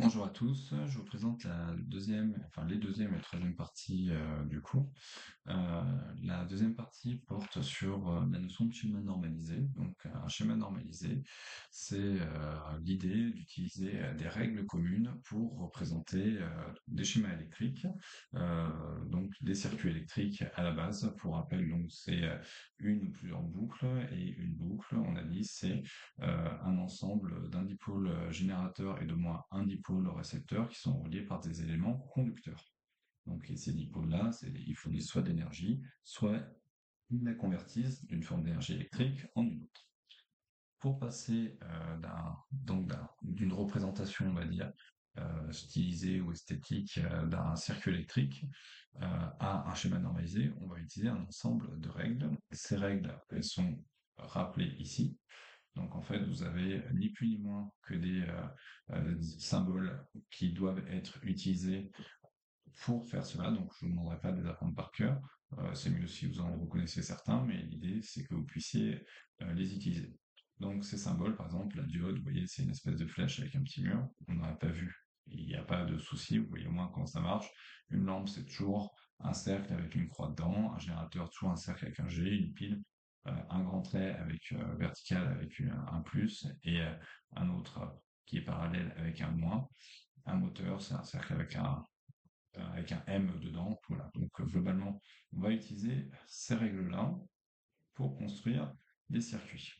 Bonjour à tous, je vous présente les deuxième et troisième parties du cours. Euh, la deuxième partie porte sur la notion de schéma normalisé. Donc, un schéma normalisé, c'est l'idée d'utiliser des règles communes pour représenter des schémas électriques, donc des circuits électriques à la base. Pour rappel, donc c'est une ou plusieurs boucles, et une boucle, on a dit, c'est un ensemble d'un dipôle générateur et de moins un dipôle récepteur qui sont reliés par des éléments conducteurs. Donc, et ces dipôles-là, ils fournissent soit d'énergie, soit ils la convertissent d'une forme d'énergie électrique en une autre. Pour passer d'une représentation, on va dire, stylisée ou esthétique d'un circuit électrique à un schéma normalisé, on va utiliser un ensemble de règles. Ces règles, elles sont rappelées ici. Donc en fait, vous avez ni plus ni moins que des symboles qui doivent être utilisés pour faire cela. Donc je ne vous demanderai pas de les apprendre par cœur. C'est mieux si vous en reconnaissez certains, mais l'idée c'est que vous puissiez les utiliser. Donc ces symboles, par exemple, la diode, vous voyez, c'est une espèce de flèche avec un petit mur. On n'aurait pas vu. Il n'y a pas de souci, vous voyez au moins comment ça marche. Une lampe, c'est toujours un cercle avec une croix dedans. Un générateur, toujours un cercle avec un G, une pile, un grand trait avec vertical avec un plus et un autre qui est parallèle avec un moins. Un moteur, c'est un cercle avec un M dedans. Voilà. Donc globalement, on va utiliser ces règles-là pour construire des circuits.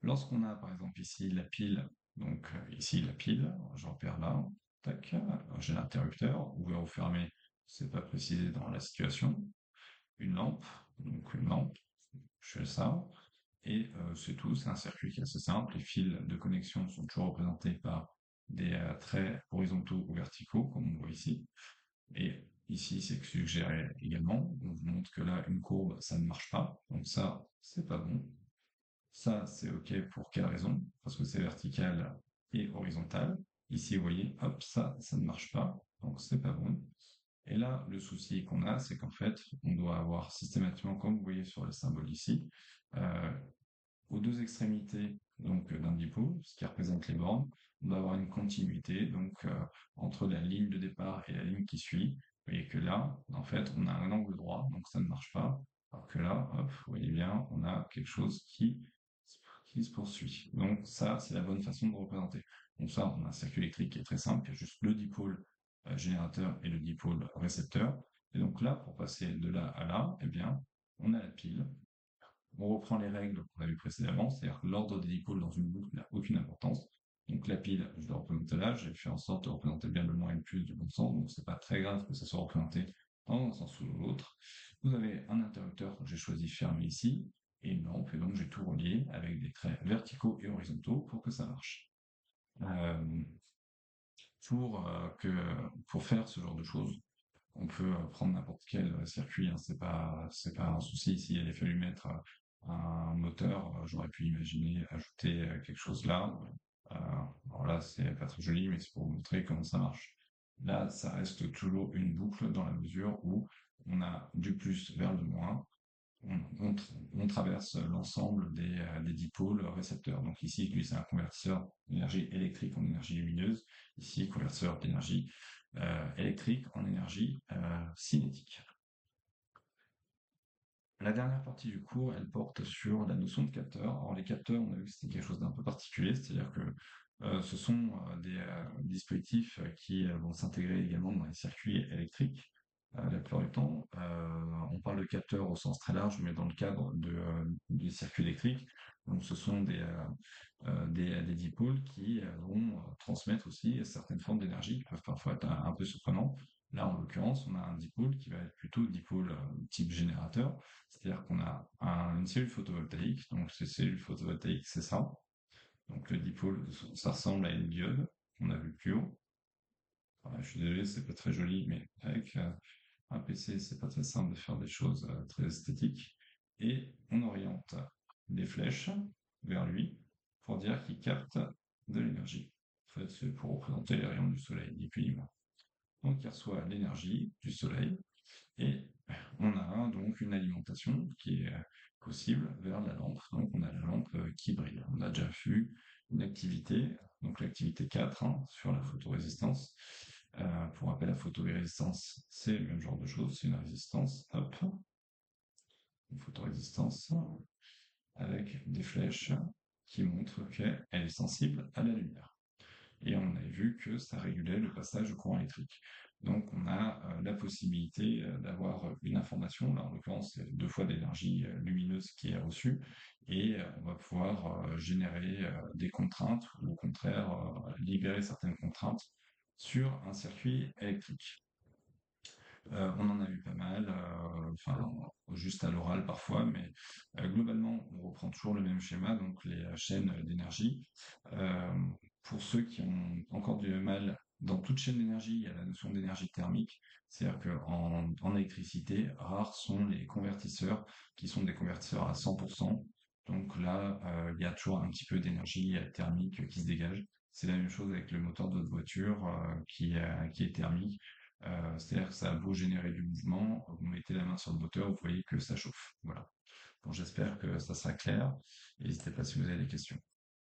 Lorsqu'on a par exemple ici la pile, donc ici la pile, je repère là, tac, j'ai l'interrupteur, ouvert ou fermé, c'est pas précisé dans la situation, une lampe, donc une lampe, je fais ça, et c'est tout, c'est un circuit qui est assez simple, les fils de connexion sont toujours représentés par des traits horizontaux ou verticaux, comme on voit ici, et ici, c'est suggéré également. On vous montre que là, une courbe, ça ne marche pas. Donc ça, c'est pas bon. Ça, c'est OK pour quelle raison? Parce que c'est vertical et horizontal. Ici, vous voyez, hop, ça ne marche pas. Donc c'est pas bon. Et là, le souci qu'on a, c'est qu'en fait, on doit avoir systématiquement, comme vous voyez sur le symbole ici, euh, aux deux extrémités donc d'un dipôle, ce qui représente les bornes, on doit avoir une continuité donc entre la ligne de départ et la ligne qui suit. Vous voyez que là, en fait, on a un angle droit, donc ça ne marche pas. Alors que là, hop, vous voyez bien, on a quelque chose qui se poursuit. Donc ça, c'est la bonne façon de représenter. Donc ça, on a un circuit électrique qui est très simple, il y a juste le dipôle générateur et le dipôle récepteur. Et donc là, pour passer de là à là, eh bien, on a la pile. On reprend les règles qu'on a vues précédemment, c'est-à-dire que l'ordre des dipôles dans une boucle n'a aucune importance. Donc la pile, je l'ai représentée là, j'ai fait en sorte de représenter bien le moins et le plus du bon sens, donc c'est pas très grave que ça soit représenté dans un sens ou dans l'autre. Vous avez un interrupteur que j'ai choisi fermé ici, et une lampe, et donc j'ai tout relié avec des traits verticaux et horizontaux pour que ça marche. Euh, pour faire ce genre de choses, on peut prendre n'importe quel circuit, hein, c'est pas un souci. S'il avait fallu mettre un moteur, j'aurais pu imaginer ajouter quelque chose là. Euh, alors là, c'est pas très joli, mais c'est pour vous montrer comment ça marche. Là, ça reste toujours une boucle dans la mesure où on a du plus vers le moins. On traverse l'ensemble des dipôles récepteurs. Donc ici, lui, c'est un convertisseur d'énergie électrique en énergie lumineuse. Ici, convertisseur d'énergie électrique en énergie cinétique. La dernière partie du cours, elle porte sur la notion de capteur. Alors les capteurs, on a vu que c'était quelque chose d'un peu particulier, c'est-à-dire que ce sont des dispositifs qui vont s'intégrer également dans les circuits électriques. La plupart du temps, on parle de capteurs au sens très large, mais dans le cadre du circuit électrique. Donc ce sont des dipôles qui vont transmettre aussi certaines formes d'énergie qui peuvent parfois être un peu surprenantes. Là, en l'occurrence, on a un dipôle qui va être plutôt dipôle type générateur, c'est-à-dire qu'on a une cellule photovoltaïque. Donc ces cellules photovoltaïques, c'est ça. Donc le dipôle, ça ressemble à une diode qu'on a vu plus haut. Voilà, je suis désolé, c'est pas très joli, mais avec un PC, c'est pas très simple de faire des choses très esthétiques. Et on oriente des flèches vers lui pour dire qu'il capte de l'énergie. En fait, c'est pour représenter les rayons du soleil, ni plus ni moins. Donc il reçoit l'énergie du soleil et On a donc une alimentation qui est possible vers la lampe. Donc on a la lampe qui brille. On a déjà vu une activité, donc l'activité 4 hein, sur la photorésistance. Pour rappel, la photorésistance, c'est le même genre de choses, c'est une résistance, hop, une photorésistance avec des flèches qui montrent qu'elle est sensible à la lumière. Et on avait vu que ça régulait le passage du courant électrique. Donc on a la possibilité d'avoir une information, là en l'occurrence c'est 2 fois d'énergie lumineuse qui est reçue, et on va pouvoir générer des contraintes ou au contraire libérer certaines contraintes sur un circuit électrique. On en a eu pas mal, enfin juste à l'oral parfois, mais globalement on reprend toujours le même schéma, donc les chaînes d'énergie. Euh, pour ceux qui ont encore du mal, dans toute chaîne d'énergie, il y a la notion d'énergie thermique, c'est-à-dire qu'en électricité, rares sont les convertisseurs qui sont des convertisseurs à 100%. Donc là, il y a toujours un petit peu d'énergie thermique qui se dégage. C'est la même chose avec le moteur de votre voiture qui est thermique. C'est-à-dire que ça a beau générer du mouvement, vous mettez la main sur le moteur, vous voyez que ça chauffe. Voilà. Bon, j'espère que ça sera clair. N'hésitez pas si vous avez des questions.